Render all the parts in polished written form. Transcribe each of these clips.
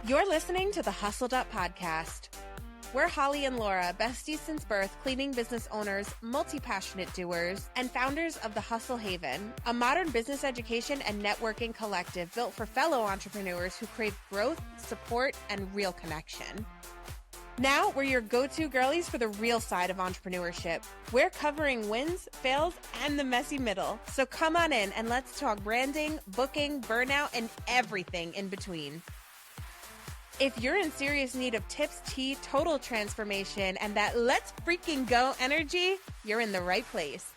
You're listening to the Hustled Up Podcast. We're Holly and Laura, besties since birth, cleaning business owners, multi-passionate doers, and founders of the Hustle Haven, a modern business education and networking collective built for fellow entrepreneurs who crave growth, support, and real connection. Now, we're your go-to girlies for the real side of entrepreneurship. We're covering wins, fails, and the messy middle. So come on in and let's talk branding, booking, burnout, and everything in between. If you're in serious need of tips, tea, total transformation, and that let's freaking go energy, you're in the right place.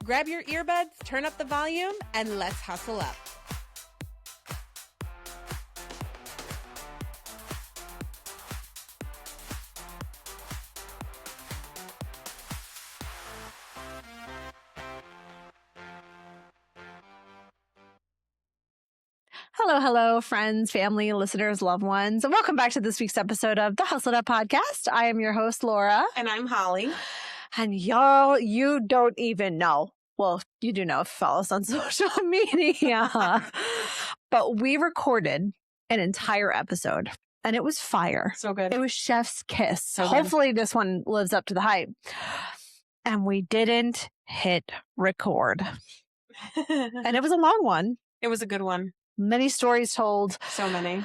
Grab your earbuds, turn up the volume, and let's hustle up. Hello, friends, family, listeners, loved ones. Welcome back to this week's episode of the Hustled Up Podcast. I am your host, Laura. And I'm Holly. And y'all, you don't even know. Well, you do know if you follow us on social media. But we recorded an entire episode, and it was fire. So good. It was chef's kiss. So hopefully this one lives up to the hype. And we didn't hit record. And it was a long one. It was a good one. Many stories told. So many.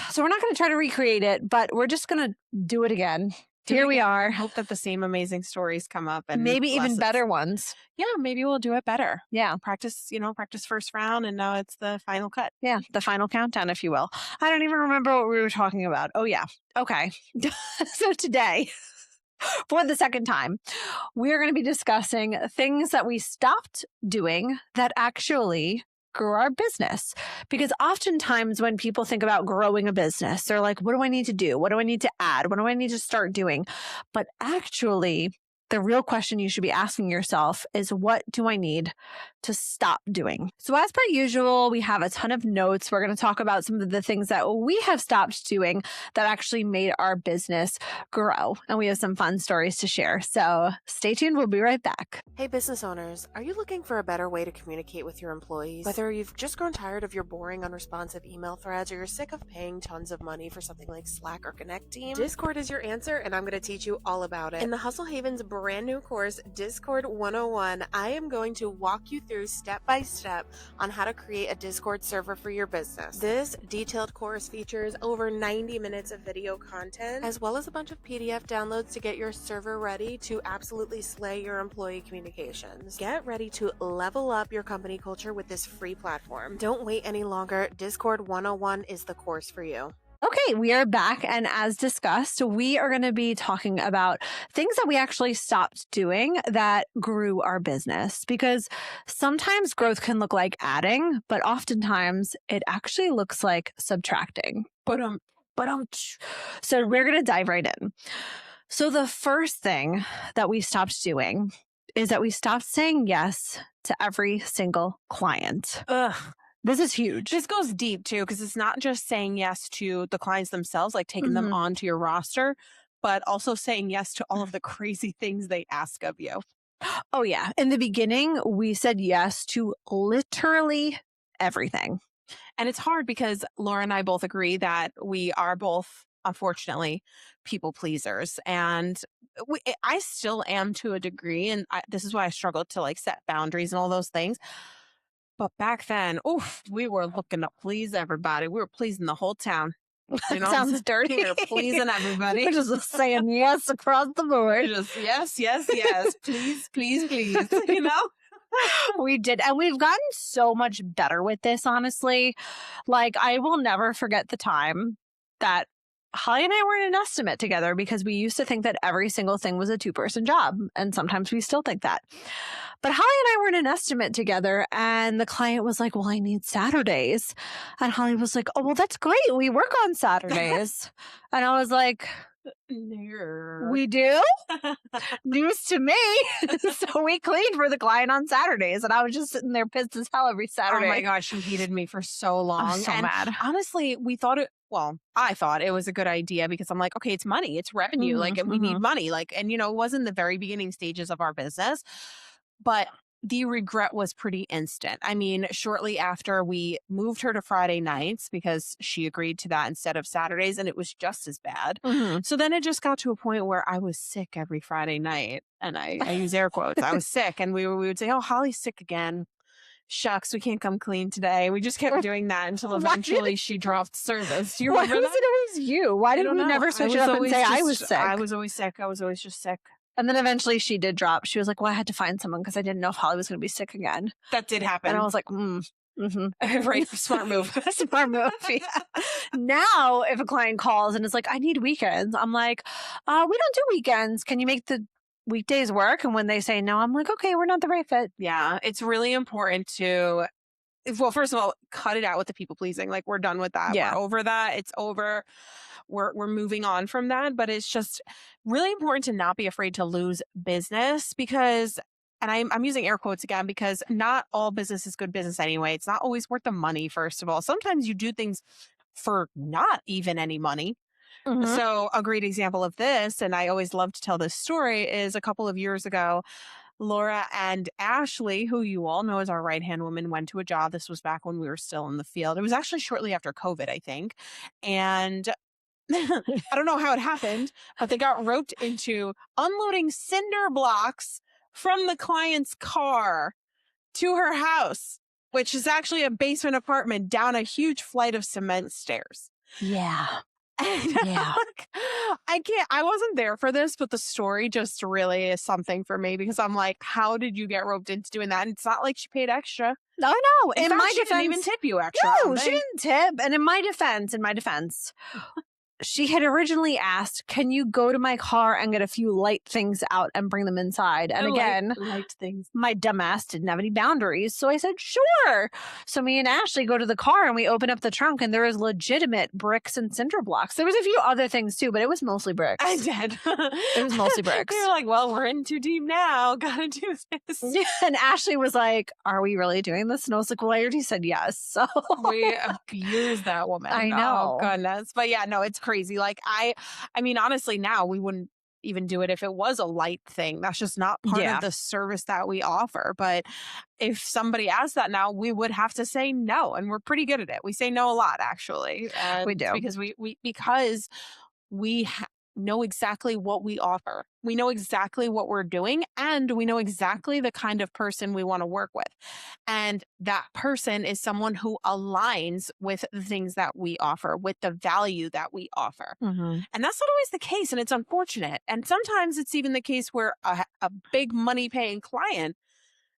So we're not going to try to recreate it, but we're just going to do it again. Here we are. Hope that the same amazing stories come up. And maybe even better ones. Yeah, maybe we'll do it better. Yeah. Practice first round, and now it's the final cut. Yeah, the final countdown, if you will. I don't even remember what we were talking about. Oh, yeah. Okay. So today, for the second time, we're going to be discussing things that we stopped doing that actually grew our business. Because oftentimes when people think about growing a business, they're like, what do I need to do? What do I need to add? What do I need to start doing? But actually, the real question you should be asking yourself is, what do I need to stop doing? So as per usual, we have a ton of notes. We're going to talk about some of the things that we have stopped doing that actually made our business grow. And we have some fun stories to share. So stay tuned. We'll be right back. Hey, business owners, are you looking for a better way to communicate with your employees? Whether you've just grown tired of your boring, unresponsive email threads, or you're sick of paying tons of money for something like Slack or Connect Team, Discord is your answer, and I'm going to teach you all about it. In the Hustle Haven's brand new course, Discord 101, I am going to walk you through step by step on how to create a Discord server for your business. This detailed course features over 90 minutes of video content, as well as a bunch of PDF downloads to get your server ready to absolutely slay your employee communications. Get ready to level up your company culture with this free platform. Don't wait any longer. Discord 101 is the course for you. Okay, we are back. And as discussed, we are going to be talking about things that we actually stopped doing that grew our business. Because sometimes growth can look like adding, but oftentimes it actually looks like subtracting. So we're going to dive right in. So the first thing that we stopped doing is that we stopped saying yes to every single client. Ugh. This is huge. This goes deep too, because it's not just saying yes to the clients themselves, like taking them onto your roster, but also saying yes to all of the crazy things they ask of you. Oh, yeah. In the beginning, we said yes to literally everything. And it's hard because Laura and I both agree that we are both, unfortunately, people pleasers. And I still am to a degree. And this is why I struggle to set boundaries and all those things. But back then, we were looking to please everybody. We were pleasing the whole town. You know? Sounds dirty. We were pleasing everybody. We're just saying yes across the board. Just yes. Please. You know? We did. And we've gotten so much better with this, honestly. I will never forget the time that Holly and I were in an estimate together because we used to think that every single thing was a 2-person job. And sometimes we still think that. But Holly and I were in an estimate together and the client was like, well, I need Saturdays. And Holly was like, oh, well, that's great. We work on Saturdays. And I was like, we do? News to me. So we cleaned for the client on Saturdays. And I was just sitting there pissed as hell every Saturday. Oh my gosh, you hated me for so long. I was so mad. Honestly, I thought it was a good idea because I'm like, okay, it's money, it's revenue. And we need money. And it was in the very beginning stages of our business. But the regret was pretty instant. I mean, shortly after we moved her to Friday nights because she agreed to that instead of Saturdays, and it was just as bad. Mhm. So then it just got to a point where I was sick every Friday night, and I use air quotes. I was sick, and we would say, "Oh, Holly's sick again. Shucks, we can't come clean today." We just kept doing that until eventually she dropped service. Do you Why remember was that? it always you? Why I did don't we know. never switch it up and say I was sick? I was always sick. I was always just sick. And then eventually she did drop. She was like, well, I had to find someone because I didn't know if Holly was going to be sick again. That did happen. And I was like, right, smart move. Smart move. Yeah. Now, if a client calls and is like, I need weekends, I'm like, we don't do weekends. Can you make the weekdays work? And when they say no, I'm like, okay, we're not the right fit. Yeah, it's really important to, well, first of all, cut it out with the people pleasing. Like, we're done with that. Yeah. We're over that. It's over. We're moving on from that. But it's just really important to not be afraid to lose business because, and I'm using air quotes again, because not all business is good business anyway. It's not always worth the money, first of all. Sometimes you do things for not even any money. Mhm. So a great example of this, and I always love to tell this story, is a couple of years ago, Laura and Ashley, who you all know as our right-hand woman, went to a job. This was back when we were still in the field. It was actually shortly after COVID, I think. And I don't know how it happened, but they got roped into unloading cinder blocks from the client's car to her house, which is actually a basement apartment down a huge flight of cement stairs. Yeah. Yeah. I wasn't there for this, but the story just really is something for me because I'm like, how did you get roped into doing that? And it's not like she paid extra. No. In fact, she didn't even tip you extra. No, she didn't tip. And in my defense, she had originally asked, can you go to my car and get a few light things out and bring them inside? And again, light things. My dumbass didn't have any boundaries. So I said, sure. So me and Ashley go to the car and we open up the trunk and there is legitimate bricks and cinder blocks. There was a few other things too, but it was mostly bricks. I did. It was mostly bricks. You're like, well, we're in too deep now. Gotta do this. And Ashley was like, are we really doing this? And I was like, well, I already said yes. So we abused that woman. I know. Oh, goodness. But yeah, no, it's crazy. Like I mean, honestly, now we wouldn't even do it if it was a light thing. That's just not part of the service that we offer. But if somebody asked that now, we would have to say no. And we're pretty good at it. We say no a lot, actually. And we do. Because we know exactly what we offer. We know exactly what we're doing, and we know exactly the kind of person we want to work with. And that person is someone who aligns with the things that we offer, with the value that we offer. Mm-hmm. And that's not always the case, and it's unfortunate. And sometimes it's even the case where a big money-paying client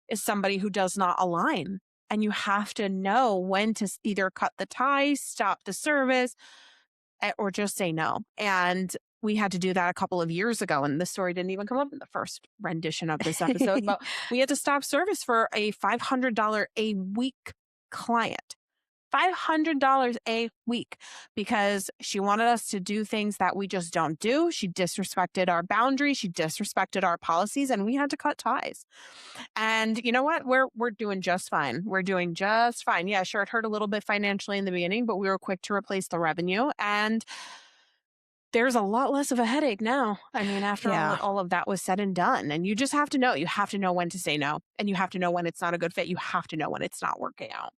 is somebody who does not align. And you have to know when to either cut the ties, stop the service, or just say no. And we had to do that a couple of years ago. And the story didn't even come up in the first rendition of this episode, but we had to stop service for a $500 a week client. $500 a week because she wanted us to do things that we just don't do. She disrespected our boundaries. She disrespected our policies, and we had to cut ties. And you know what? We're doing just fine. We're doing just fine. Yeah, sure, it hurt a little bit financially in the beginning, but we were quick to replace the revenue, and there's a lot less of a headache now. I mean, after all of that was said and done. And you just have to know. You have to know when to say no. And you have to know when it's not a good fit. You have to know when it's not working out.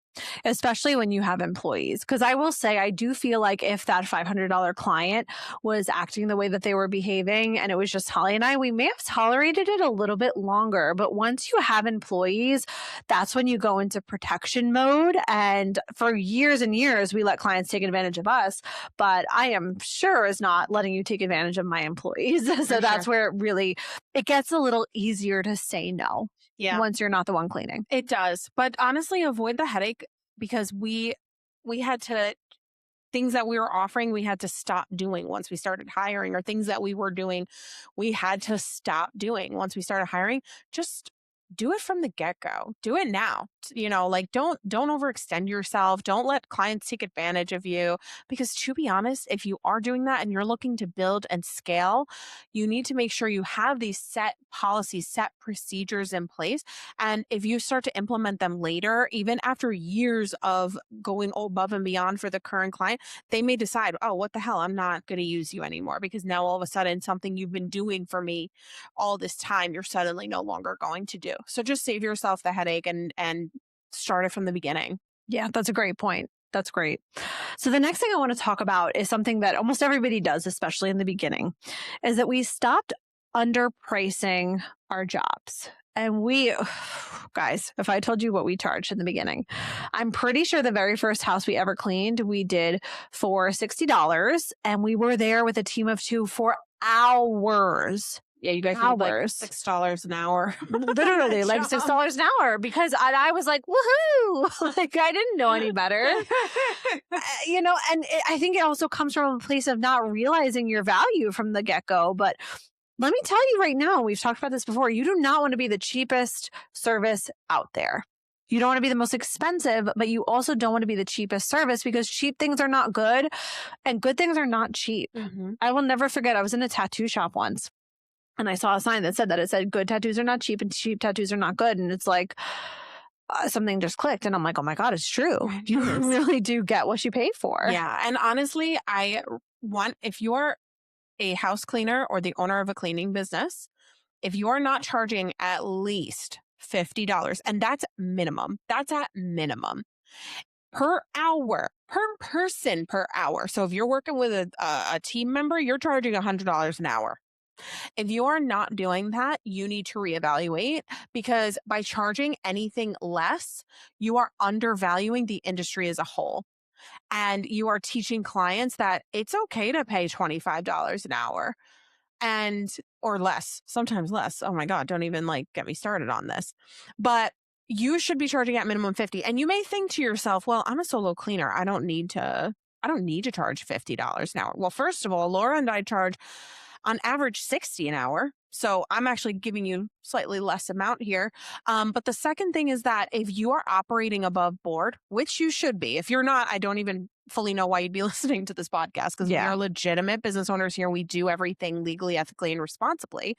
Especially when you have employees. Because I will say, I do feel like if that $500 client was acting the way that they were behaving and it was just Holly and I, we may have tolerated it a little bit longer. But once you have employees, that's when you go into protection mode. And for years and years, we let clients take advantage of us. But I am sure is not letting you take advantage of my employees. So that's where it gets a little easier to say no. Yeah. Once you're not the one cleaning. It does. But honestly, avoid the headache because we had to, things that we were offering, we had to stop doing once we started hiring, or things that we were doing, we had to stop doing once we started hiring. Just do it from the get-go. Do it now. like don't overextend yourself. Don't let clients take advantage of you, because to be honest, if you are doing that and you're looking to build and scale, you need to make sure you have these set policies, set procedures in place. And if you start to implement them later, even after years of going above and beyond for the current client, they may decide, oh, what the hell, I'm not going to use you anymore, because now all of a sudden something you've been doing for me all this time, you're suddenly no longer going to do. So just save yourself the headache and start it from the beginning. Yeah, that's a great point. That's great. So the next thing I want to talk about is something that almost everybody does, especially in the beginning, is that we stopped underpricing our jobs. And we, guys, if I told you what we charged in the beginning, I'm pretty sure the very first house we ever cleaned, we did for $60, and we were there with a team of 2 for hours. Yeah, you guys made like $6 an hour. Literally, like $6 an hour, because I was like, woohoo! Like, I didn't know any better. And I think it also comes from a place of not realizing your value from the get-go. But let me tell you right now, we've talked about this before, you do not want to be the cheapest service out there. You don't want to be the most expensive, but you also don't want to be the cheapest service, because cheap things are not good and good things are not cheap. Mm-hmm. I will never forget, I was in a tattoo shop once. And I saw a sign that said that. It said, good tattoos are not cheap and cheap tattoos are not good. And it's like, something just clicked. And I'm like, oh my God, it's true. You really do get what you pay for. Yeah. And honestly, if you're a house cleaner or the owner of a cleaning business, if you're not charging at least $50, and that's minimum, that's at minimum, per hour, per person per hour. So if you're working with a team member, you're charging $100 an hour. If you are not doing that, you need to reevaluate, because by charging anything less, you are undervaluing the industry as a whole. And you are teaching clients that it's okay to pay $25 an hour or less, sometimes less. Oh my God, don't even get me started on this. But you should be charging at minimum 50. And you may think to yourself, well, I'm a solo cleaner. I don't need to charge $50 an hour. Well, first of all, Laura and I charge on average $60 an hour. So I'm actually giving you slightly less amount here. But the second thing is that if you are operating above board, which you should be, if you're not, I don't even fully know why you'd be listening to this podcast, because we are legitimate business owners here. We do everything legally, ethically, and responsibly.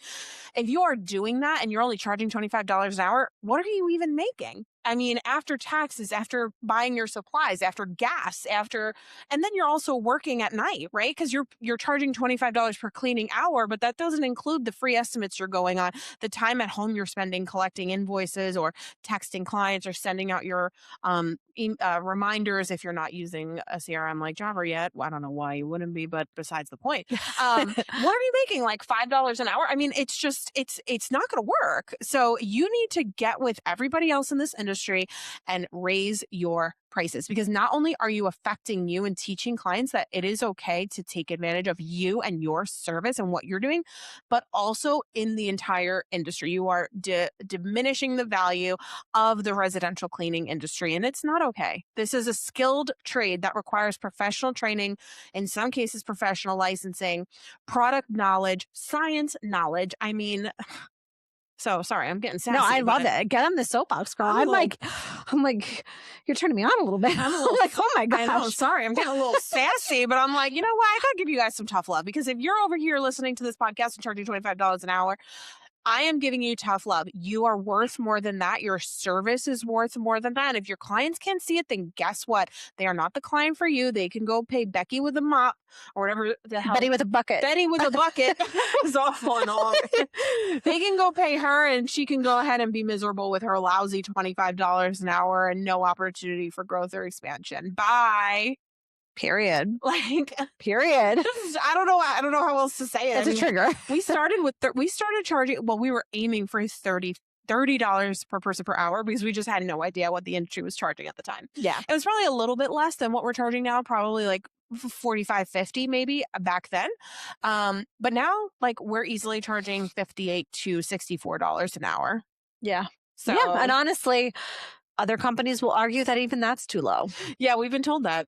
If you are doing that and you're only charging $25 an hour, what are you even making? I mean, after taxes, after buying your supplies, after gas, and then you're also working at night, right? Because you're charging $25 per cleaning hour, but that doesn't include the free estimates you're going on, the time at home you're spending collecting invoices or texting clients or sending out your reminders if you're not using a CRM like Java yet. Well, I don't know why you wouldn't be, but besides the point. What are you making? Like $5 an hour? I mean, it's just, it's not going to work. So you need to get with everybody else in this industry and raise your prices, because not only are you affecting you and teaching clients that it is okay to take advantage of you and your service and what you're doing, but also in the entire industry, you are diminishing the value of the residential cleaning industry. And it's not okay. This is a skilled trade that requires professional training, in some cases, professional licensing, product knowledge, science knowledge. I mean, so sorry, I'm getting sassy. No, I love it. Get on the soapbox, girl. I'm like, you're turning me on a little bit. I'm like, oh my gosh. I know, sorry, I'm getting a little sassy, but I'm like, you know what? I gotta give you guys some tough love, because if you're over here listening to this podcast and charging $25 an hour, I am giving you tough love. You are worth more than that. Your service is worth more than that. And if your clients can't see it, then guess what? They are not the client for you. They can go pay Becky with a mop or whatever the hell. Betty with a bucket. Betty with a bucket. It's awful and all. They can go pay her, and she can go ahead and be miserable with her lousy $25 an hour and no opportunity for growth or expansion. Bye. Period. Period. I don't know how else to say it. It's a trigger. We started charging. Well, we were aiming for $30 per person per hour, because we just had no idea what the industry was charging at the time. Yeah, it was probably a little bit less than what we're charging now. Probably like 45, 50 maybe back then. But now we're easily charging $58 to $64 an hour. Yeah. So yeah, and honestly, other companies will argue that even that's too low. Yeah, we've been told that.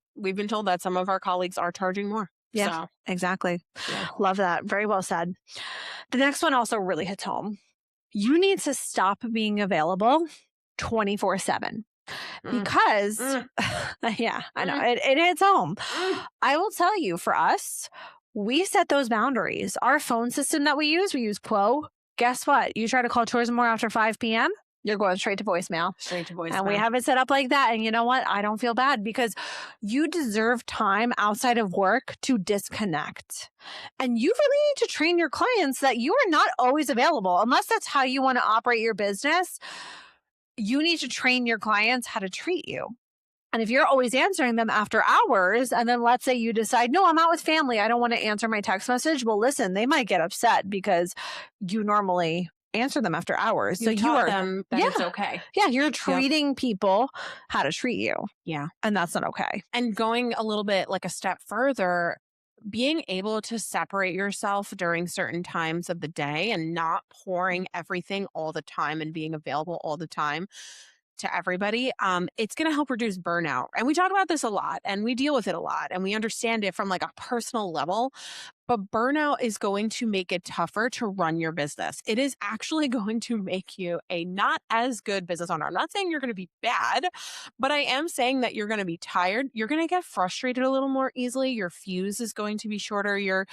Some of our colleagues are charging more. Yeah, so. Exactly. Yeah. Love that. Very well said. The next one also really hits home. You need to stop being available 24/7 Mm. because, yeah, I know it hits home. I will tell you, for us, we set those boundaries. Our phone system that we use Quo. Guess what? You try to call Tourism More after 5 p.m., you're going straight to voicemail. Straight to voicemail. And we have it set up like that. And you know what? I don't feel bad because you deserve time outside of work to disconnect. And you really need to train your clients that you are not always available. Unless that's how you want to operate your business, you need to train your clients how to treat you. And if you're always answering them after hours, and then let's say you decide, no, I'm out with family, I don't want to answer my text message. Well, listen, they might get upset because you normally answer them after hours. You taught them that it's okay. Yeah, you're treating people how to treat you. Yeah. And that's not okay. And going a little bit like a step further, being able to separate yourself during certain times of the day and not pouring everything all the time and being available all the time to everybody, it's going to help reduce burnout. And we talk about this a lot and we deal with it a lot and we understand it from like a personal level. But burnout is going to make it tougher to run your business. It is actually going to make you a not as good business owner. I'm not saying you're going to be bad, but I am saying that you're going to be tired. You're going to get frustrated a little more easily. Your fuse is going to be shorter. Your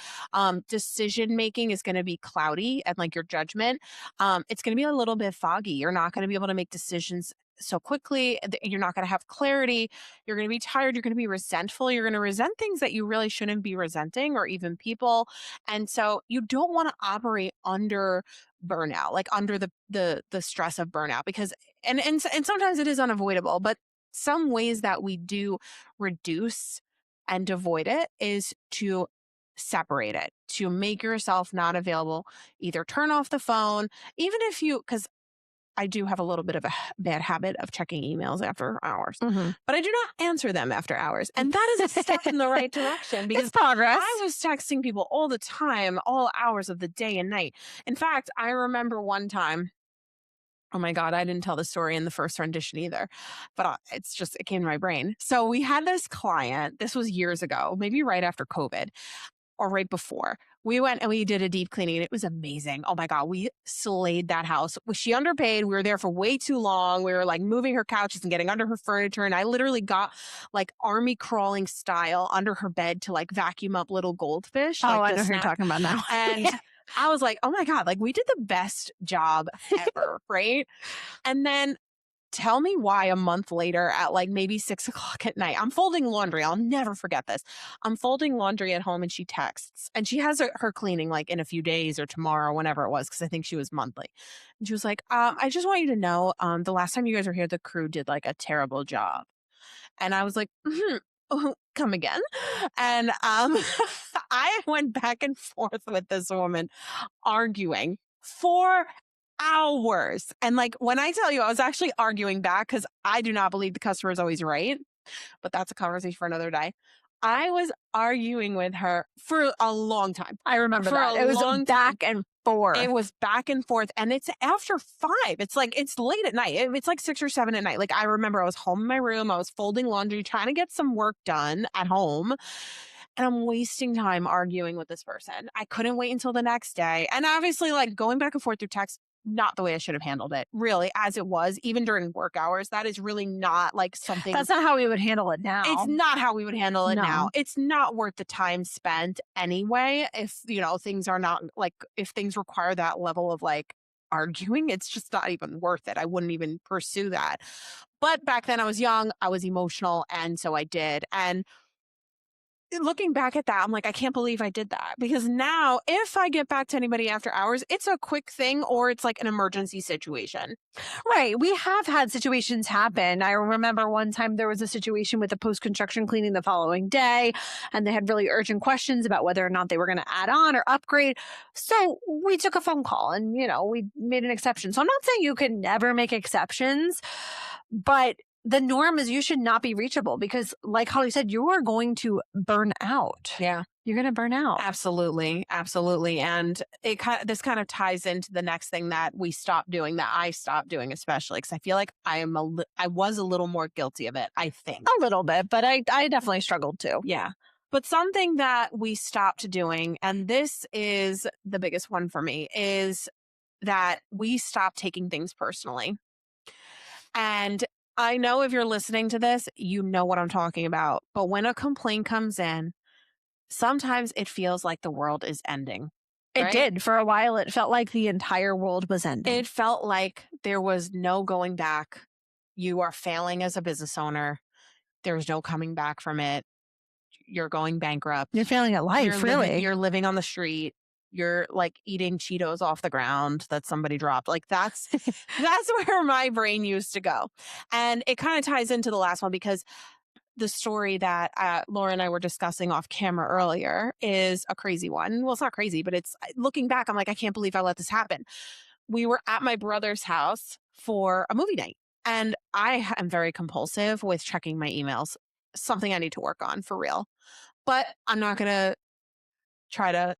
decision making is going to be cloudy, and like your judgment, it's going to be a little bit foggy. You're not going to be able to make decisions so quickly. You're not going to have clarity. You're going to be tired. You're going to be resentful. You're going to resent things that you really shouldn't be resenting, or even people. And so you don't want to operate under burnout, like under the stress of burnout, because and sometimes it is unavoidable, but some ways that we do reduce and avoid it is to separate it, to make yourself not available, either turn off the phone, even if you, because I do have a little bit of a bad habit of checking emails after hours, but I do not answer them after hours. And that is a step in the right direction, because it's progress. I was texting people all the time, all hours of the day and night. In fact, I remember one time, oh my God, I didn't tell the story in the first rendition either, but it came to my brain. So we had this client, this was years ago, maybe right after COVID or right before. We went and we did a deep cleaning and it was amazing. Oh my God, we slayed that house. She underpaid. We were there for way too long. We were like moving her couches and getting under her furniture. And I literally got like army crawling style under her bed to like vacuum up little goldfish. Oh, like I know who you're talking about now. And I was like, oh my God, like we did the best job ever, right? And then tell me why a month later at like maybe 6 o'clock at night, I'm folding laundry. I'll never forget this. I'm folding laundry at home and she texts, and she has her cleaning like in a few days or tomorrow, whenever it was, because I think she was monthly. And she was like, I just want you to know, the last time you guys were here, the crew did like a terrible job. And I was like, oh, come again. And I went back and forth with this woman arguing for hours. And like when I tell you, I was actually arguing back because I do not believe the customer is always right, but that's a conversation for another day. I was arguing with her for a long time. I remember that. It was back and forth. It was back and forth. And it's after 5. It's like, it's late at night. It's like 6 or 7 at night. Like I remember I was home in my room. I was folding laundry, trying to get some work done at home. And I'm wasting time arguing with this person. I couldn't wait until the next day. And obviously like going back and forth through text, not the way I should have handled it, really, as it was, even during work hours. That is really not like something. That's not how we would handle it now. It's not how we would handle it now. It's not worth the time spent anyway. If, things are not like, if things require that level of like arguing, it's just not even worth it. I wouldn't even pursue that. But back then I was young, I was emotional. And so I did. And looking back at that, I'm like, I can't believe I did that, because now if I get back to anybody after hours, it's a quick thing or it's like an emergency situation. Right. We have had situations happen. I remember one time there was a situation with a post-construction cleaning the following day, and they had really urgent questions about whether or not they were going to add on or upgrade. So we took a phone call and, we made an exception. So I'm not saying you can never make exceptions, but the norm is you should not be reachable, because like Holly said, you are going to burn out. Yeah. You're going to burn out. Absolutely. Absolutely. And this kind of ties into the next thing that we stopped doing, that I stopped doing, especially because I feel like I was a little more guilty of it, I think. A little bit, but I definitely struggled too. Yeah. But something that we stopped doing, and this is the biggest one for me, is that we stopped taking things personally. And I know if you're listening to this, you know what I'm talking about. But when a complaint comes in, sometimes it feels like the world is ending. It right? did. For a while, it felt like the entire world was ending. It felt like there was no going back. You are failing as a business owner. There's no coming back from it. You're going bankrupt. You're failing at life, really. You're living on the street. You're like eating Cheetos off the ground that somebody dropped. Like that's where my brain used to go. And it kind of ties into the last one because the story that Laura and I were discussing off camera earlier is a crazy one. Well, it's not crazy, but it's looking back, I'm like, I can't believe I let this happen. We were at my brother's house for a movie night, and I am very compulsive with checking my emails. Something I need to work on for real. But I'm not going to try to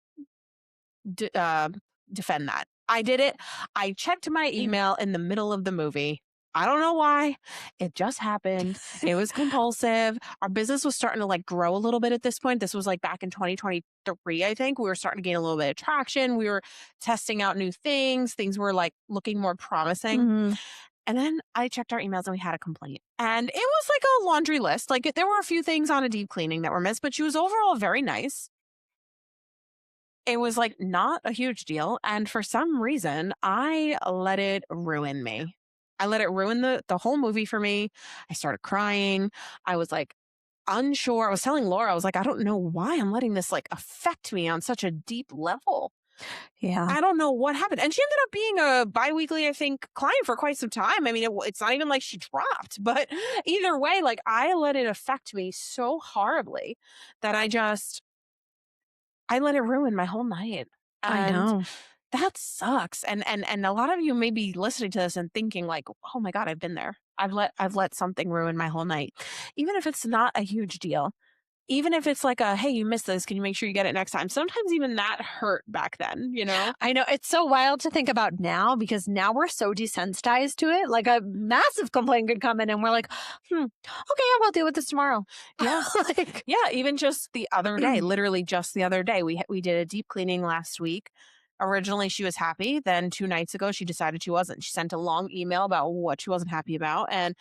defend that. I did it. I checked my email in the middle of the movie. I don't know why. It just happened. It was compulsive. Our business was starting to like grow a little bit at this point. This was like back in 2023, I think. We were starting to gain a little bit of traction. We were testing out new things. Things were like looking more promising. Mm-hmm. And then I checked our emails and we had a complaint. And it was like a laundry list. Like there were a few things on a deep cleaning that were missed, but she was overall very nice. It was like not a huge deal. And for some reason, I let it ruin me. I let it ruin the whole movie for me. I started crying. I was like unsure. I was telling Laura, I was like, I don't know why I'm letting this like affect me on such a deep level. Yeah. I don't know what happened. And she ended up being a biweekly, I think, client for quite some time. I mean, it's not even like she dropped, but either way, like I let it affect me so horribly that I let it ruin my whole night. And I know. that sucks. And a lot of you may be listening to this and thinking like, oh my God, I've been there. I've let something ruin my whole night. Even if it's not a huge deal. Even if it's like hey, you missed this. Can you make sure you get it next time? Sometimes even that hurt back then, you know? I know. It's so wild to think about now because now we're so desensitized to it. Like a massive complaint could come in and we're like, okay, I will deal with this tomorrow. Yeah. Yeah. Even just the other day, literally just the other day, we did a deep cleaning last week. Originally, she was happy. Then 2 nights ago, she decided she wasn't. She sent a long email about what she wasn't happy about. And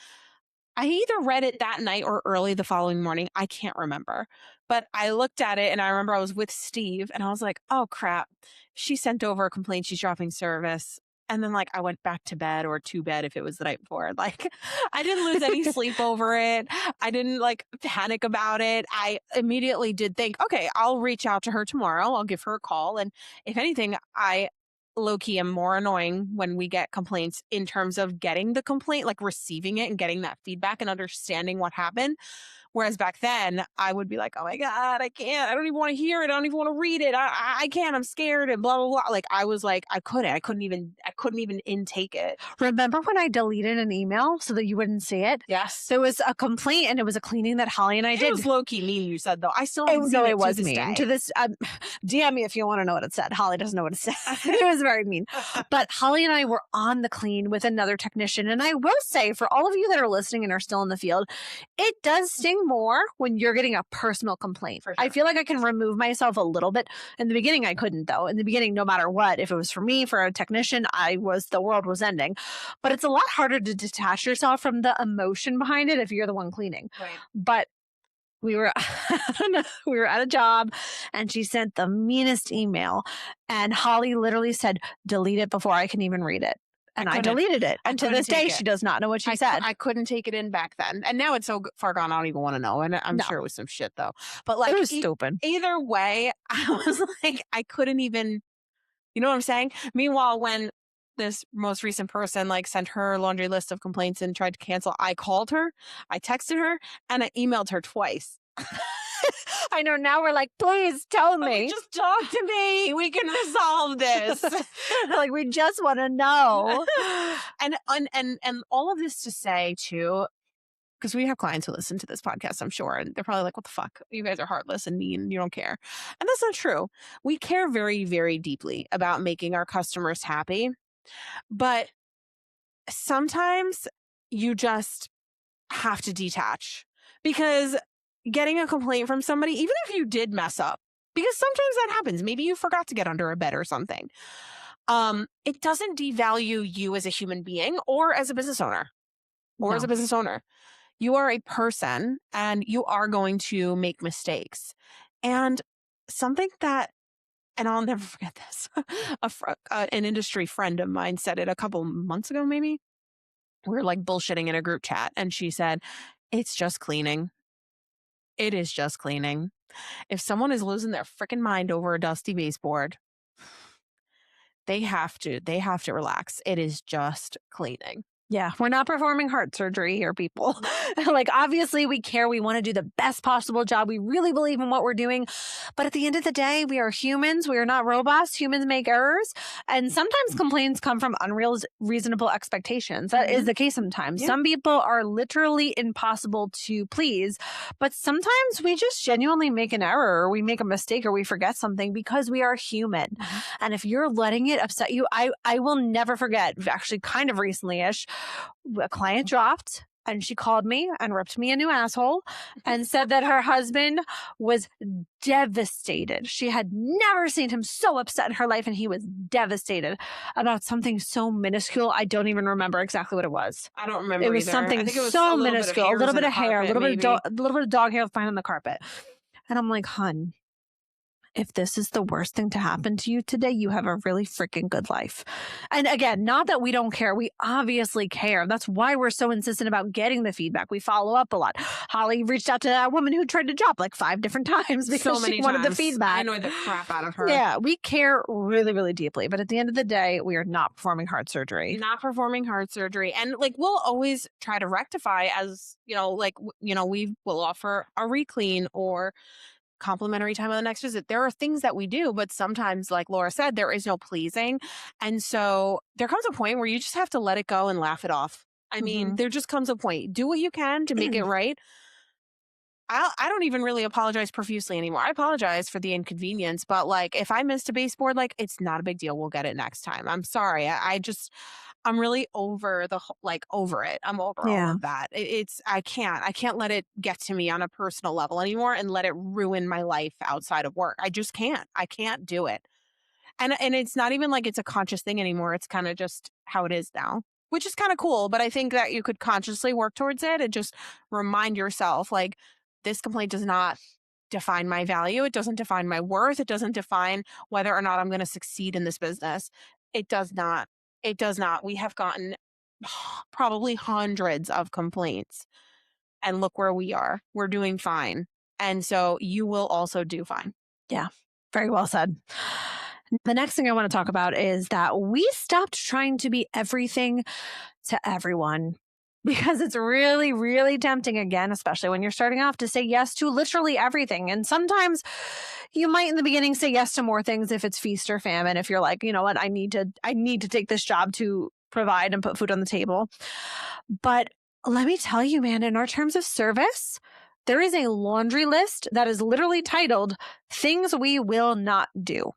I either read it that night or early the following morning. I can't remember. But I looked at it and I remember I was with Steve and I was like, oh crap. She sent over a complaint. She's dropping service. And then like I went back to bed or to bed if it was the night before. Like I didn't lose any sleep over it. I didn't like panic about it. I immediately did think, okay, I'll reach out to her tomorrow. I'll give her a call. And if anything, I low-key am more annoying when we get complaints in terms of getting the complaint, like receiving it and getting that feedback and understanding what happened. Whereas back then I would be like, oh my God, I can't, I don't even want to hear it. I don't even want to read it. I can't, I'm scared and blah, blah, blah. Like I was like, I couldn't even intake it. Remember when I deleted an email so that you wouldn't see it? Yes. There was a complaint and it was a cleaning that Holly and I did. It was low-key mean, you said though. I still haven't seen it. It was to this mean. day. To this, DM me if you want to know what it said. Holly doesn't know what it said. It was very mean. But Holly and I were on the clean with another technician. And I will say, for all of you that are listening and are still in the field, it does sting more when you're getting a personal complaint. For sure. I feel like I can remove myself a little bit. In the beginning, I couldn't, though. In the beginning, no matter what, if it was for me, for a technician, the world was ending. But it's a lot harder to detach yourself from the emotion behind it if you're the one cleaning. Right. But we were at a job and she sent the meanest email and Holly literally said, delete it before I can even read it. And I deleted it. And to this day, she does not know what she said. I couldn't take it in back then. And now it's so far gone, I don't even want to know. And I'm sure it was some shit though. But like, it was stupid. Either way, I was like, I couldn't even, you know what I'm saying? Meanwhile, when this most recent person like sent her laundry list of complaints and tried to cancel, I called her, I texted her, and I emailed her twice. I know. Now we're like, please tell me. Just talk to me. We can resolve this. Like, we just want to know. And all of this to say too, because we have clients who listen to this podcast, I'm sure, and they're probably like, what the fuck? You guys are heartless and mean. You don't care. And that's not true. We care very, very deeply about making our customers happy. But sometimes you just have to detach, because getting a complaint from somebody, even if you did mess up, because sometimes that happens. Maybe you forgot to get under a bed or something. It doesn't devalue you as a human being or as a business owner. or as No. a business owner. You are a person and you are going to make mistakes. And something that, and I'll never forget this, an industry friend of mine said it a couple months ago, maybe. We were like bullshitting in a group chat, and she said, "It's just cleaning. It is just cleaning. If someone is losing their freaking mind over a dusty baseboard, they have to relax. It is just cleaning." Yeah, we're not performing heart surgery here, people. Like, obviously, we care. We want to do the best possible job. We really believe in what we're doing. But at the end of the day, we are humans. We are not robots. Humans make errors. And sometimes complaints come from unreasonable expectations. That is the case sometimes. Yeah. Some people are literally impossible to please. But sometimes we just genuinely make an error, or we make a mistake, or we forget something because we are human. And if you're letting it upset you, I will never forget, actually, kind of recently-ish, a client dropped and she called me and ripped me a new asshole and said that her husband was devastated. She had never seen him so upset in her life, and he was devastated about something so minuscule. I don't even remember exactly what it was. I don't remember It was either. something I think it was so a little bit of minuscule, a little hairs bit in of the hair, a carpet, little bit of dog hair flying on the carpet. And I'm like, hun, if this is the worst thing to happen to you today, you have a really freaking good life. And again, not that we don't care. We obviously care. That's why we're so insistent about getting the feedback. We follow up a lot. Holly reached out to that woman who tried to drop like 5 different times because so many she wanted the times. feedback. I annoyed the crap out of her. Yeah, we care really, really deeply. But at the end of the day, we are not performing heart surgery. Not performing heart surgery. And like, we'll always try to rectify, as like, we will offer a reclean or complimentary time on the next visit. There are things that we do, but sometimes, like Laura said, there is no pleasing. And so there comes a point where you just have to let it go and laugh it off. I mean, there just comes a point. Do what you can to make it right. I don't even really apologize profusely anymore. I apologize for the inconvenience, but like, if I missed a baseboard, like, it's not a big deal. We'll get it next time. I'm sorry. I'm really over over it. I'm over all of that. I can't let it get to me on a personal level anymore and let it ruin my life outside of work. I just can't. I can't do it. And it's not even like it's a conscious thing anymore. It's kind of just how it is now, which is kind of cool. But I think that you could consciously work towards it and just remind yourself, like, this complaint does not define my value. It doesn't define my worth. It doesn't define whether or not I'm going to succeed in this business. It does not. It does not. We have gotten probably hundreds of complaints, and look where we are. We're doing fine. And so you will also do fine. Yeah, very well said. The next thing I want to talk about is that we stopped trying to be everything to everyone, because it's really, really tempting, again, especially when you're starting off, to say yes to literally everything. And sometimes you might in the beginning say yes to more things if it's feast or famine, if you're like, you know what, I need to take this job to provide and put food on the table. But let me tell you, man, in our terms of service, there is a laundry list that is literally titled things we will not do.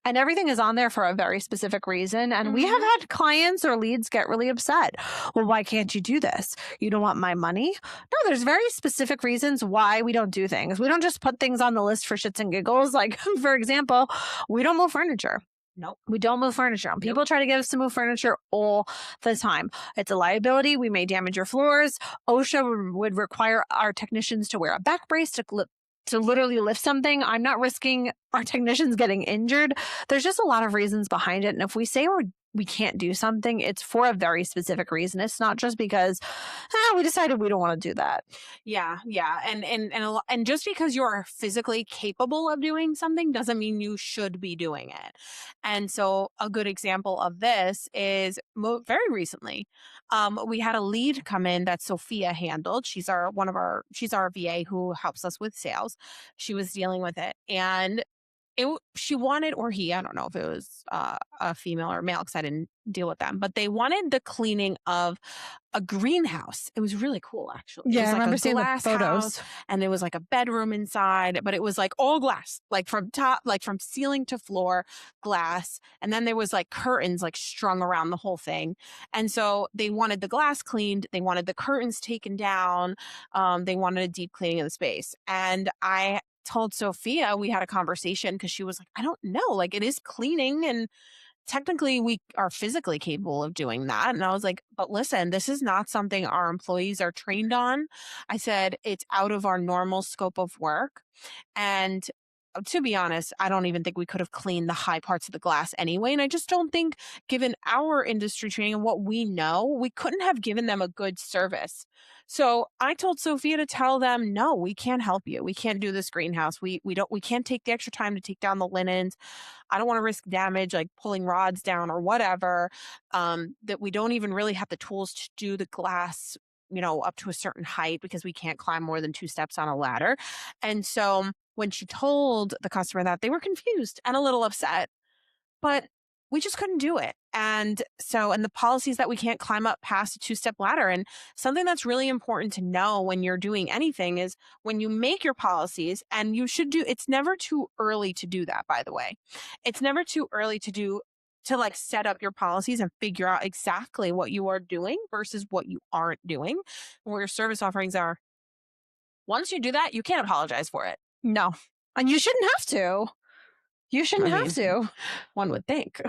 And everything is on there for a very specific reason. And we have had clients or leads get really upset. Well, why can't you do this? You don't want my money? No, there's very specific reasons why we don't do things. We don't just put things on the list for shits and giggles. Like, for example, we don't move furniture. Nope. We don't move furniture. People try to get us to move furniture all the time. It's a liability. We may damage your floors. OSHA would require our technicians to wear a back brace to literally lift something. I'm not risking our technicians getting injured. There's just a lot of reasons behind it. And if we say we can't do something, it's for a very specific reason. It's not just because we decided we don't want to do that. Yeah. And just because you are physically capable of doing something doesn't mean you should be doing it. And so a good example of this is very recently, we had a lead come in that Sophia handled. She's our VA who helps us with sales. She was dealing with it, and she wanted, or he, I don't know if it was a female or male because I didn't deal with them, but they wanted the cleaning of a greenhouse. It was really cool, actually. Yeah, it was I like remember a seeing the glass photos. house, and there was like a bedroom inside, but it was like all glass, like from top, like from ceiling to floor, glass. And then there was like curtains like strung around the whole thing. And so they wanted the glass cleaned. They wanted the curtains taken down. They wanted a deep cleaning of the space. And I told Sophia, we had a conversation because she was like, I don't know, like, it is cleaning and technically we are physically capable of doing that. And I was like, but listen, this is not something our employees are trained on. I said, it's out of our normal scope of work. And to be honest, I don't even think we could have cleaned the high parts of the glass anyway. And I just don't think, given our industry training and what we know, we couldn't have given them a good service. So I told Sophia to tell them, no, we can't help you. We can't do this greenhouse. We can't take the extra time to take down the linens. I don't want to risk damage, like pulling rods down or whatever. That we don't even really have the tools to do the glass, up to a certain height because we can't climb more than 2 steps on a ladder. And so when she told the customer that, they were confused and a little upset, but we just couldn't do it. And the policies that we can't climb up past a 2-step ladder. And something that's really important to know when you're doing anything is when you make your policies, and it's never too early to do that, by the way. It's never too early to set up your policies and figure out exactly what you are doing versus what you aren't doing, where your service offerings are. Once you do that, you can't apologize for it. No. And you shouldn't have to. You shouldn't have to. One would think.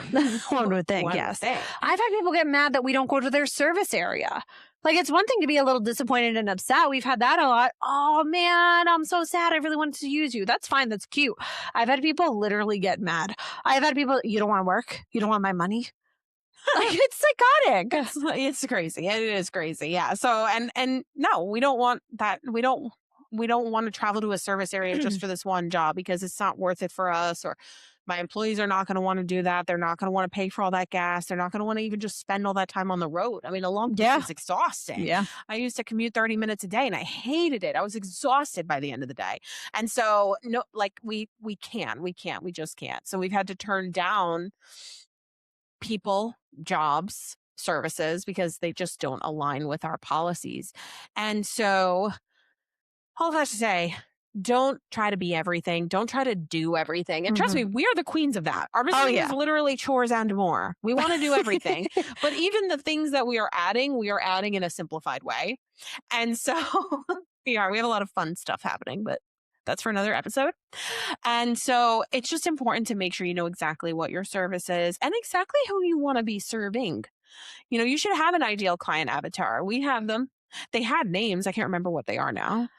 One would think, yes. I've had people get mad that we don't go to their service area. Like, it's one thing to be a little disappointed and upset. We've had that a lot. Oh, man, I'm so sad. I really wanted to use you. That's fine. That's cute. I've had people literally get mad. I've had people, you don't want to work? You don't want my money? Like, it's psychotic. It's crazy. It is crazy. Yeah. So, and no, we don't want that. We don't want to travel to a service area just for this one job because it's not worth it for us, or my employees are not going to want to do that. They're not going to want to pay for all that gas. They're not going to want to even just spend all that time on the road. I mean, a long day is exhausting. Yeah. I used to commute 30 minutes a day and I hated it. I was exhausted by the end of the day. And so, no, like we just can't. So we've had to turn down people, jobs, services because they just don't align with our policies. And so all that to say, don't try to be everything. Don't try to do everything. And trust me, we are the queens of that. Our business is literally chores and more. We want to do everything. But even the things that we are adding in a simplified way. And so we have a lot of fun stuff happening, but that's for another episode. And so it's just important to make sure you know exactly what your service is and exactly who you want to be serving. You should have an ideal client avatar. We have them. They had names. I can't remember what they are now.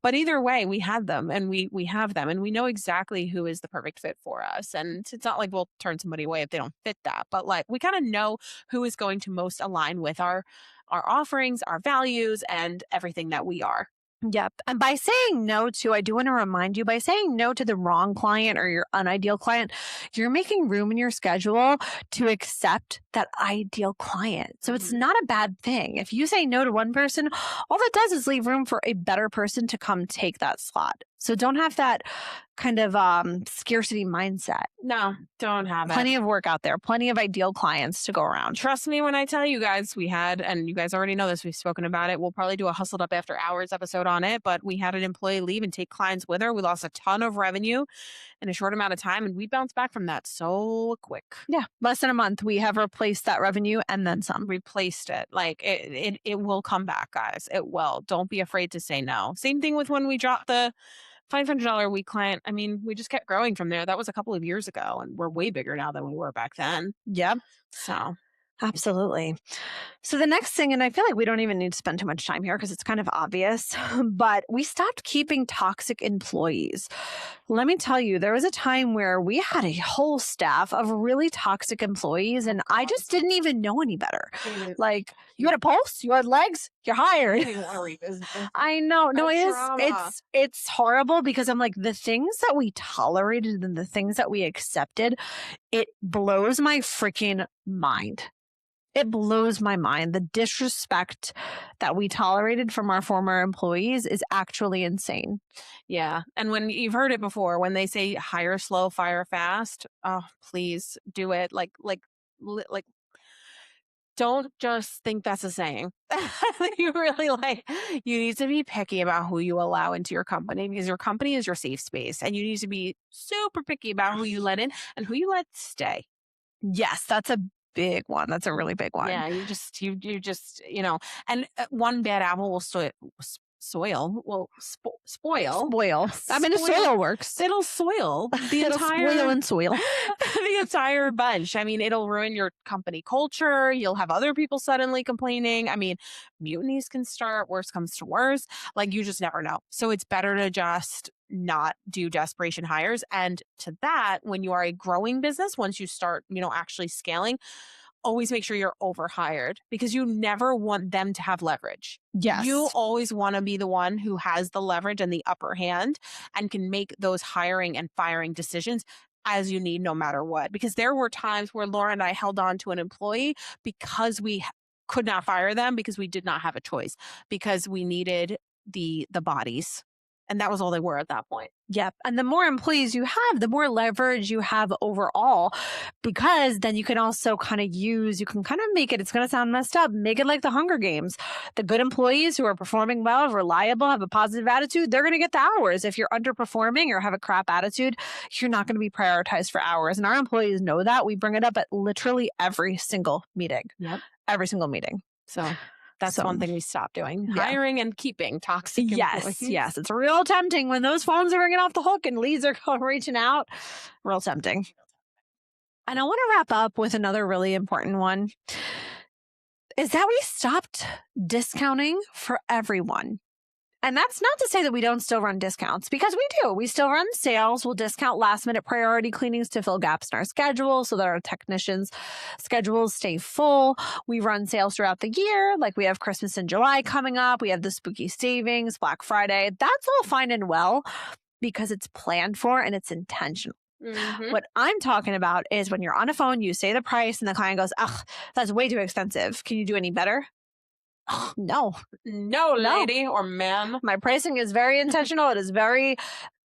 But either way, we had them and we have them and we know exactly who is the perfect fit for us. And it's not like we'll turn somebody away if they don't fit that. But like we kind of know who is going to most align with our offerings, our values, and everything that we are. Yep. And by saying no to, I do want to remind you, by saying no to the wrong client or your unideal client, you're making room in your schedule to accept that ideal client. So it's not a bad thing. If you say no to one person, all that does is leave room for a better person to come take that slot. So don't have that kind of scarcity mindset. No, don't have it. Plenty of work out there. Plenty of ideal clients to go around. Trust me when I tell you guys, and you guys already know this, we've spoken about it. We'll probably do a Hustled Up After Hours episode on it, but we had an employee leave and take clients with her. We lost a ton of revenue in a short amount of time, and we bounced back from that so quick. Yeah, less than a month. We have replaced that revenue and then some. Replaced it. Like it will come back, guys. It will. Don't be afraid to say no. Same thing with when we dropped the $500 a week client. I mean, we just kept growing from there. That was a couple of years ago, and we're way bigger now than we were back then. Yep. So absolutely. So the next thing, and I feel like we don't even need to spend too much time here because it's kind of obvious, but we stopped keeping toxic employees. Let me tell you, there was a time where we had a whole staff of really toxic employees, and I just didn't even know any better. Like, you had a pulse, you had legs, you're hired. I know. No, it's horrible because I'm like, the things that we tolerated and the things that we accepted, it blows my freaking mind. It blows my mind. The disrespect that we tolerated from our former employees is actually insane. Yeah. And when you've heard it before, when they say hire slow, fire fast, oh, please do it. Like, don't just think that's a saying. You really you need to be picky about who you allow into your company because your company is your safe space and you need to be super picky about who you let in and who you let stay. Yes, that's a big one. That's a really big one. Yeah, you just, and one bad apple will spoil. I mean, soil works. It'll soil the It'll entire spoil and soil. the entire bunch. I mean, it'll ruin your company culture. You'll have other people suddenly complaining. I mean, mutinies can start. Worst comes to worst. Like, you just never know. So it's better to just not do desperation hires. And to that, when you are a growing business, once you start, actually scaling, always make sure you're overhired, because you never want them to have leverage. Yes. You always want to be the one who has the leverage and the upper hand and can make those hiring and firing decisions as you need, no matter what. Because there were times where Laura and I held on to an employee because we could not fire them, because we did not have a choice, because we needed the bodies. And that was all they were at that point. Yep. And the more employees you have, the more leverage you have overall, because then you can also kind of make it, it's going to sound messed up, make it like the Hunger Games. The good employees who are performing well, reliable, have a positive attitude, they're going to get the hours. If you're underperforming or have a crap attitude, you're not going to be prioritized for hours. And our employees know that. We bring it up at literally every single meeting. Yep. Every single meeting. So that's one thing we stopped doing. Hiring and keeping toxic employees. Yes. It's real tempting when those phones are ringing off the hook and leads are reaching out. Real tempting. And I want to wrap up with another really important one, is that we stopped discounting for everyone. And that's not to say that we don't still run discounts, because we do. We still run sales. We'll discount last minute priority cleanings to fill gaps in our schedule so that our technicians' schedules stay full. We run sales throughout the year. Like, we have Christmas in July coming up. We have the spooky savings, Black Friday. That's all fine and well, because it's planned for and it's intentional. Mm-hmm. What I'm talking about is when you're on a phone, you say the price and the client goes, "Ugh, that's way too expensive. Can you do any better?" No, lady or man. My pricing is very intentional. It is very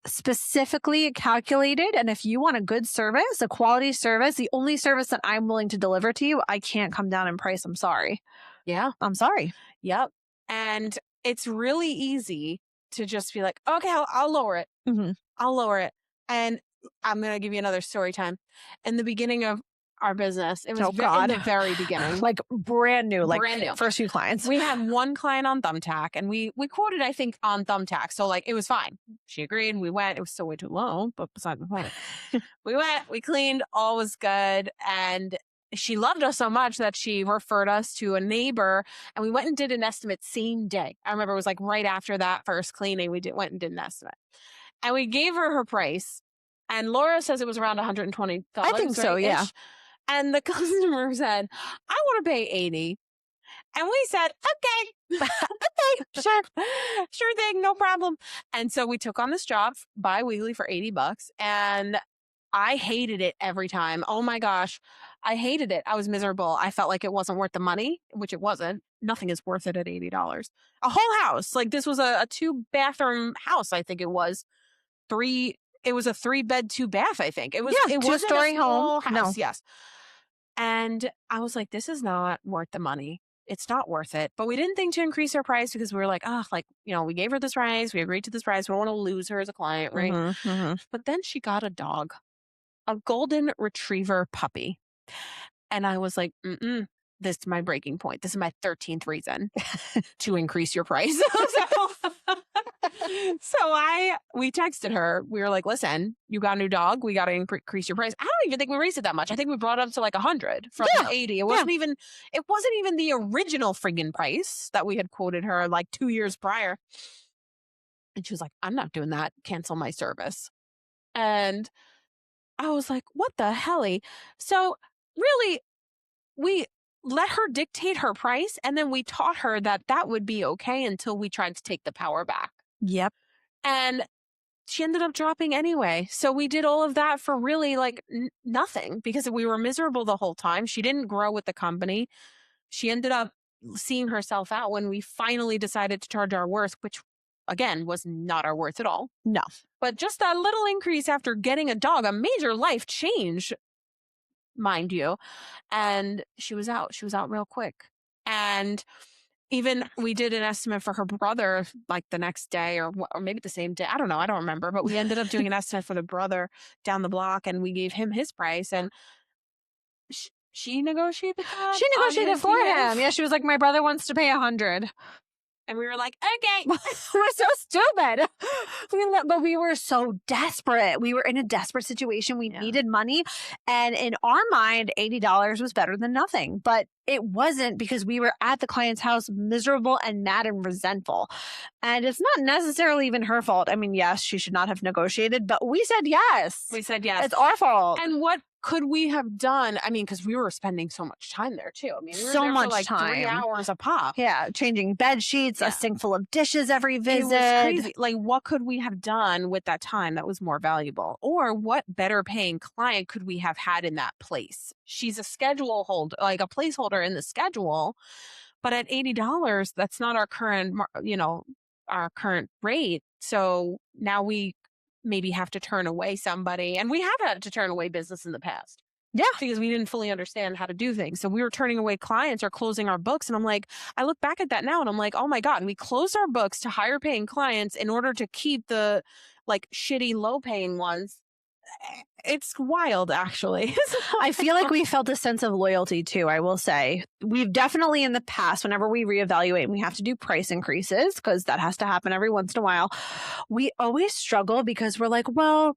specifically calculated. And if you want a good service, a quality service, the only service that I'm willing to deliver to you, I can't come down in price. I'm sorry. Yeah. I'm sorry. Yep. And it's really easy to just be like, okay, I'll lower it. Mm-hmm. I'll lower it. And I'm going to give you another story time. In the beginning of our business, it was in the very beginning, like brand new, first few clients. We had one client on Thumbtack, and we quoted, I think, on Thumbtack, so like it was fine. She agreed. We went. It was still way too low, but beside the point. We went. We cleaned. All was good, and she loved us so much that she referred us to a neighbor, and we went and did an estimate same day. I remember it was like right after that first cleaning, went and did an estimate, and we gave her price. And Laura says it was around $120. I think so, yeah. And the customer said, "I want to pay $80." And we said, okay, sure thing, no problem. And so we took on this job bi-weekly for $80, and I hated it every time. Oh my gosh, I hated it. I was miserable. I felt like it wasn't worth the money, which it wasn't. Nothing is worth it at $80. A whole house. Like, this was a 2-bathroom house, I think it was. It was a 3-bed, 2-bath, I think. It was a 2-story home. House, no. Yes. And I was like, this is not worth the money. It's not worth it. But we didn't think to increase our price, because we were like, we gave her this price. We agreed to this price. We don't want to lose her as a client, right? Mm-hmm, mm-hmm. But then she got a dog, a golden retriever puppy. And I was like, this is my breaking point. This is my 13th reason to increase your price. So we texted her. We were like, listen, you got a new dog. We got to increase your price. I don't even think we raised it that much. I think we brought it up to like 100 from 80. It wasn't even the original friggin' price that we had quoted her like 2 years prior. And she was like, I'm not doing that. Cancel my service. And I was like, what the helly? So really, we let her dictate her price, and then we taught her that would be okay until we tried to take the power back. Yep. And she ended up dropping anyway. So we did all of that for really like nothing, because we were miserable the whole time. She didn't grow with the company. She ended up seeing herself out when we finally decided to charge our worth, which again was not our worth at all. No. But just that little increase after getting a dog, a major life change, mind you. And she was out real quick. And even we did an estimate for her brother like the next day or maybe the same day. I don't know. I don't remember. But we ended up doing an estimate for the brother down the block, and we gave him his price. And she negotiated that. She negotiated for him. Yeah, she was like, my brother wants to pay $100. And we were like, okay. We're so stupid. But we were so desperate. We were in a desperate situation. We needed money. And in our mind, $80 was better than nothing. But it wasn't, because we were at the client's house miserable and mad and resentful. And it's not necessarily even her fault. I mean, yes, she should not have negotiated, but we said yes. We said yes. It's our fault. And what could we have done? I mean, because we were spending so much time there too. I mean, we were so there much for like time. 3 hours a pop. Yeah, changing bed sheets, a sink full of dishes every visit. It was crazy. Like, what could we have done with that time that was more valuable? Or what better paying client could we have had in that place? She's a schedule holder, like a placeholder in the schedule, but at $80, that's not our current, our current rate. So now we maybe have to turn away somebody, and we have had to turn away business in the past. Yeah. Because we didn't fully understand how to do things. So we were turning away clients or closing our books. And I'm like, I look back at that now and I'm like, oh my God, we closed our books to higher paying clients in order to keep the like shitty low paying ones. It's wild, actually. I feel like we felt a sense of loyalty too, I will say. We've definitely in the past, whenever we reevaluate and we have to do price increases, because that has to happen every once in a while, we always struggle because we're like, well,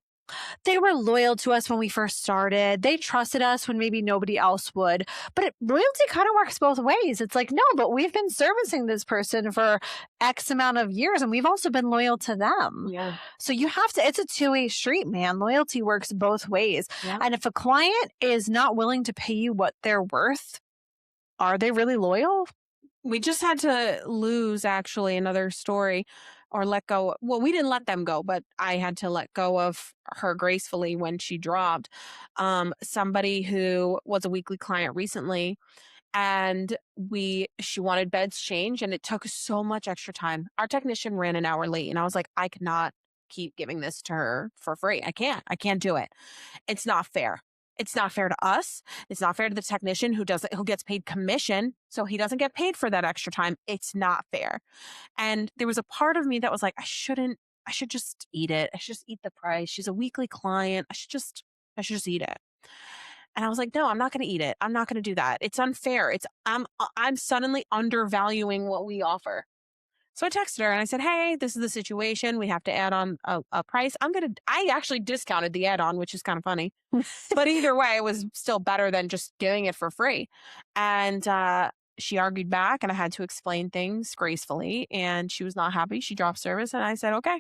they were loyal to us when we first started. They trusted us when maybe nobody else would. But loyalty kind of works both ways. It's like, no, but we've been servicing this person for X amount of years and we've also been loyal to them. Yeah. So you have to, it's a two-way street, man. Loyalty works both ways. Yeah. And if a client is not willing to pay you what they're worth, are they really loyal? We just had to lose, actually, another story, or let go. Well, we didn't let them go, but I had to let go of her gracefully when she dropped. Somebody who was a weekly client recently, and she wanted beds changed, and it took so much extra time. Our technician ran an hour late, and I was like, I cannot keep giving this to her for free. I can't do it. It's not fair. It's not fair to us. It's not fair to the technician who gets paid commission. So he doesn't get paid for that extra time. It's not fair. And there was a part of me that was like, I should just eat it. I should just eat the price. She's a weekly client. I should just eat it. And I was like, no, I'm not going to eat it. I'm not going to do that. It's unfair. I'm suddenly undervaluing what we offer. So I texted her and I said, hey, this is the situation. We have to add on a price. I actually discounted the add-on, which is kind of funny. But either way, it was still better than just giving it for free. And she argued back and I had to explain things gracefully. And she was not happy. She dropped service and I said, okay.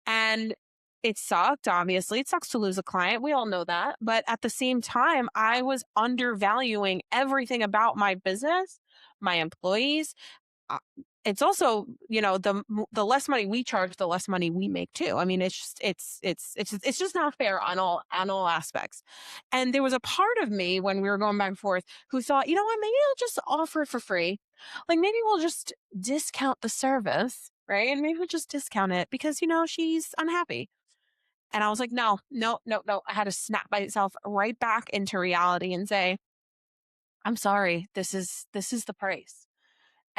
And it sucked, obviously. It sucks to lose a client. We all know that. But at the same time, I was undervaluing everything about my business, my employees. It's also, the less money we charge, the less money we make too. I mean, it's just not fair on all aspects. And there was a part of me when we were going back and forth who thought, you know what, maybe I'll just offer it for free. Like maybe we'll just discount the service, right? And maybe we'll just discount it because, she's unhappy. And I was like, no. I had to snap myself right back into reality and say, I'm sorry, this is the price.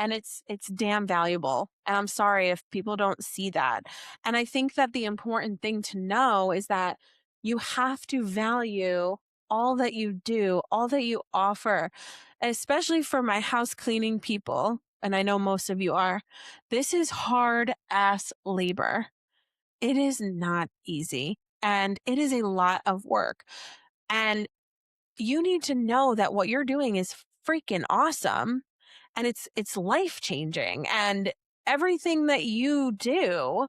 And it's damn valuable. And I'm sorry if people don't see that. And I think that the important thing to know is that you have to value all that you do, all that you offer, especially for my house cleaning people. And I know most of you are. This is hard ass labor. It is not easy. And it is a lot of work. And you need to know that what you're doing is freaking awesome. And it's life-changing. And everything that you do,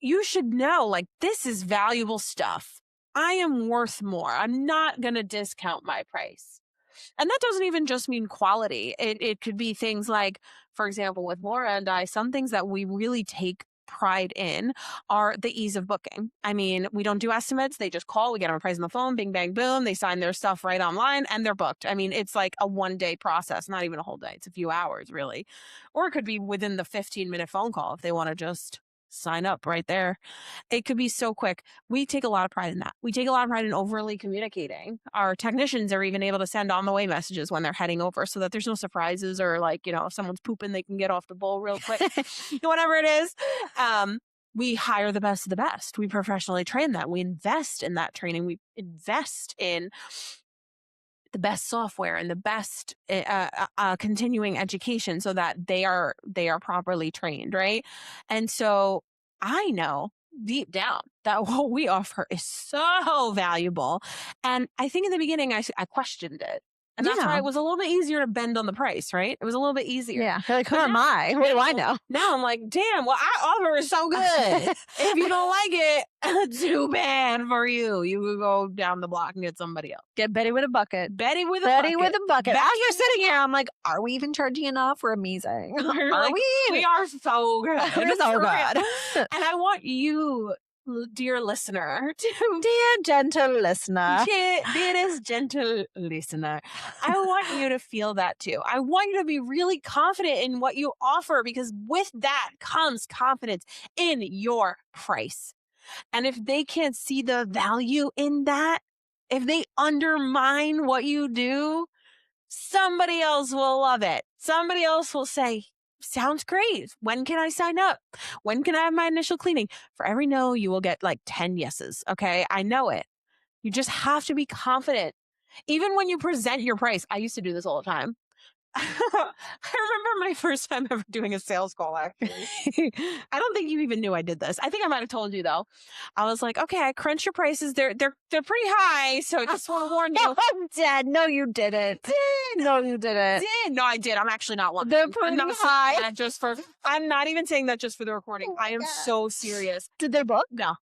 you should know, like, this is valuable stuff. I am worth more. I'm not going to discount my price. And that doesn't even just mean quality. It could be things like, for example, with Laura and I, some things that we really take pride in are the ease of booking. I mean, we don't do estimates. They just call, we get them a price on the phone, bing, bang, boom. They sign their stuff right online and they're booked. I mean, it's like a 1-day process, not even a whole day. It's a few hours really. Or it could be within the 15-minute phone call if they want to just sign up right there. It could be so quick. We take a lot of pride in that. We take a lot of pride in overly communicating. Our technicians are even able to send on the way messages when they're heading over so that there's no surprises or like, if someone's pooping, they can get off the bowl real quick, whatever it is. We hire the best of the best. We professionally train that. We invest in that training. We invest in the best software and the best continuing education so that they are properly trained, right? And so I know deep down that what we offer is so valuable. And I think in the beginning I questioned it. And that's why it was a little bit easier to bend on the price, right? It was a little bit easier. Yeah. You're like, who am I? What do I know? Now I'm like, damn, what I offer is so good. If you don't like it, too bad for you. You could go down the block and get somebody else. Get Betty with a bucket. Betty with a bucket. As you're sitting here, I'm like, are we even charging enough? We're amazing. Are we? We are so good. We're so good. And I want you, dear listener, dear gentle listener, dearest gentle listener, I want you to feel that too. I want you to be really confident in what you offer, because with that comes confidence in your price. And if they can't see the value in that, if they undermine what you do, somebody else will love it. Somebody else will say, sounds great. When can I sign up? When can I have my initial cleaning? For every no, you will get like 10 yeses. Okay. I know it. You just have to be confident. Even when you present your price, I used to do this all the time. I remember my first time ever doing a sales call, actually. I don't think you even knew I did this. I think I might have told you, though. I was like, okay, I crunched your prices. They're pretty high, so I just want to warn you. I'm dead. No, you didn't. No, you didn't. No, I did. I'm actually not one. They're pretty high. I'm not even saying that just for the recording. I am so serious. Did they book? No.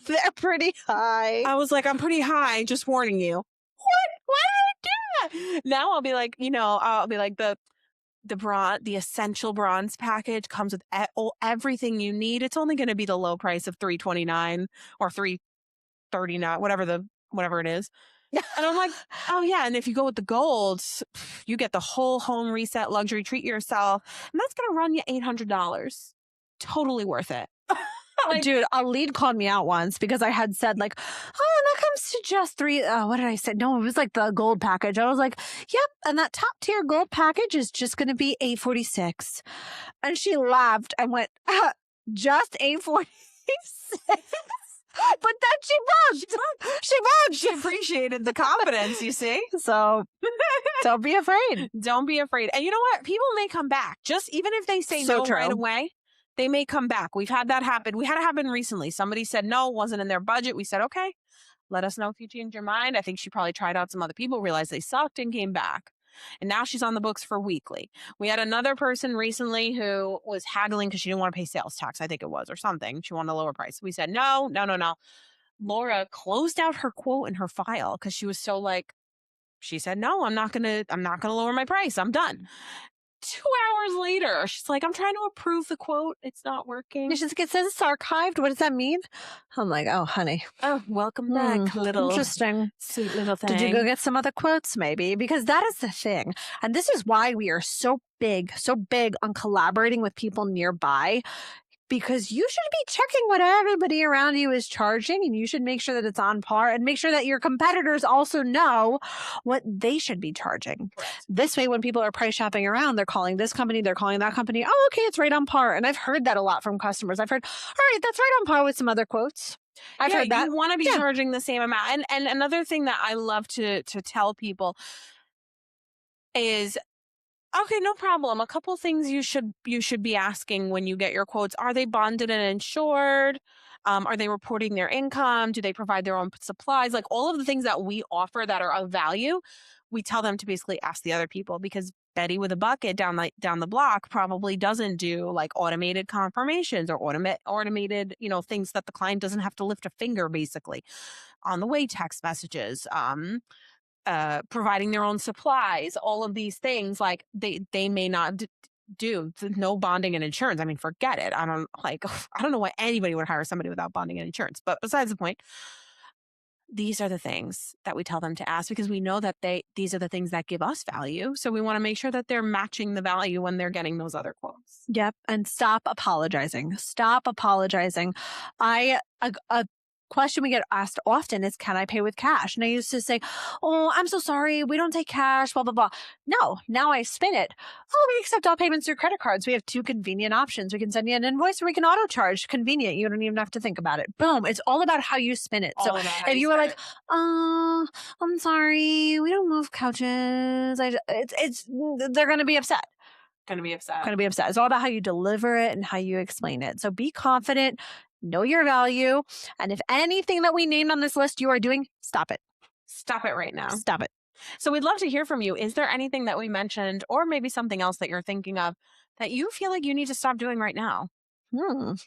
They're pretty high. I was like, I'm pretty high. Just warning you. What? Why did I do that? Now I'll be like, I'll be like the essential bronze package comes with everything you need. It's only going to be the low price of $329 or $339, whatever it is. And I'm like, oh yeah. And if you go with the gold, you get the whole home reset luxury, treat yourself. And that's going to run you $800. Totally worth it. Dude, a lead called me out once because I had said like, oh, and that comes to just what did I say? No, it was like the gold package. I was like, yep. And that top tier gold package is just going to be $846. And she laughed and went, just $846. But then she bugged. She appreciated the confidence, you see? So don't be afraid. Don't be afraid. And you know what? People may come back. Just even if they say no right away, they may come back. We've had that happen. We had it happen recently. Somebody said no, it wasn't in their budget. We said, okay, let us know if you change your mind. I think she probably tried out some other people, realized they sucked, and came back. And now she's on the books for weekly. We had another person recently who was haggling because she didn't want to pay sales tax, I think it was, or something. She wanted a lower price. We said, no. Laura closed out her quote in her file because she was so like, she said, no, I'm not gonna lower my price. I'm done. 2 hours later, she's like, I'm trying to approve the quote. It's not working. She's like, it says it's archived. What does that mean? I'm like, oh, honey. Oh, welcome back, little interesting, sweet little thing. Did you go get some other quotes, maybe? Because that is the thing. And this is why we are so big on collaborating with people nearby. Because you should be checking what everybody around you is charging, and you should make sure that it's on par, and make sure that your competitors also know what they should be charging. Right. This way, when people are price shopping around, they're calling this company, they're calling that company. Oh, okay, it's right on par. And I've heard that a lot from customers. I've heard, all right, that's right on par with some other quotes. I've heard that. You want to be charging the same amount. And another thing that I love to tell people is, okay, no problem. A couple things you should be asking when you get your quotes. Are they bonded and insured? Are they reporting their income? Do they provide their own supplies? Like all of the things that we offer that are of value, we tell them to basically ask the other people, because Betty with a bucket down the block probably doesn't do like automated confirmations or automated, things that the client doesn't have to lift a finger, basically on the way, text messages, providing their own supplies, all of these things, like they may not do. No bonding and insurance. I mean, forget it. I don't know why anybody would hire somebody without bonding and insurance. But besides the point, these are the things that we tell them to ask, because we know that these are the things that give us value. So we want to make sure that they're matching the value when they're getting those other quotes. Yep. And stop apologizing. A question we get asked often is, can I pay with cash? And I used to say, oh, I'm so sorry, we don't take cash, blah, blah, blah. No, now I spin it. Oh, we accept all payments through credit cards. We have 2 convenient options. We can send you an invoice or we can auto charge. Convenient. You don't even have to think about it. Boom. It's all about how you spin it. So if you were like, I'm sorry, we don't move couches, they're going to be upset. Going to be upset. It's all about how you deliver it and how you explain it. So be confident, know your value. And if anything that we named on this list you are doing, stop it. Stop it right now. Stop it. So we'd love to hear from you. Is there anything that we mentioned or maybe something else that you're thinking of that you feel like you need to stop doing right now?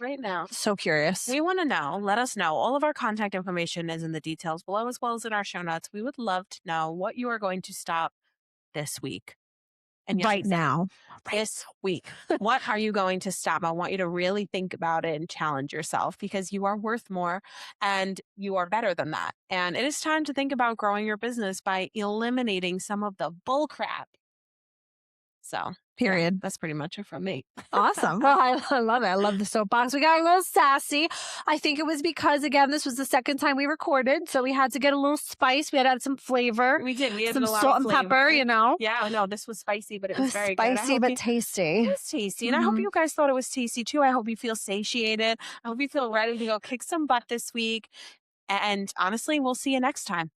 Right now. So curious. We want to know. Let us know. All of our contact information is in the details below as well as in our show notes. We would love to know what you are going to stop this week. And right now. This week. What are you going to stop? I want you to really think about it and challenge yourself because you are worth more and you are better than that. And it is time to think about growing your business by eliminating some of the bull crap. So, period. Yeah, that's pretty much it from me. Awesome. Well, I love it. I love the soapbox. We got a little sassy. I think it was because, again, this was the second time we recorded. So we had to get a little spice. We had to add some flavor. We did. We had some salt and pepper, you know. Yeah, no, this was spicy, but it was very spicy, good. but tasty. It was tasty. And I hope you guys thought it was tasty too. I hope you feel satiated. I hope you feel ready to go kick some butt this week. And honestly, we'll see you next time.